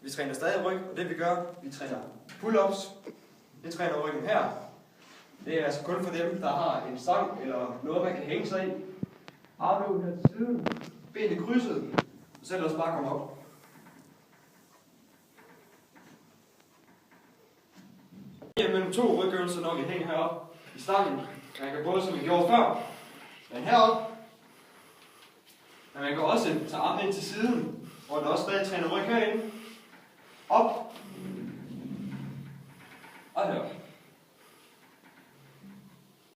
Vi træner stadig ryg, og det vi gør, vi træner pull-ups. Det træner ryggen her. Det er altså kun for dem, der har en stang eller noget, man kan hænge sig i. Armhævning her til siden. Benene krydset. Og så ellers bare komme op. Mellem to rygøvelser, når vi hænger heroppe i stangen. Man kan både, som vi gjorde før, men heroppe. Men man kan også tage armen ind til siden, hvor der også stadig træner ryg herinde. Op. Og herop.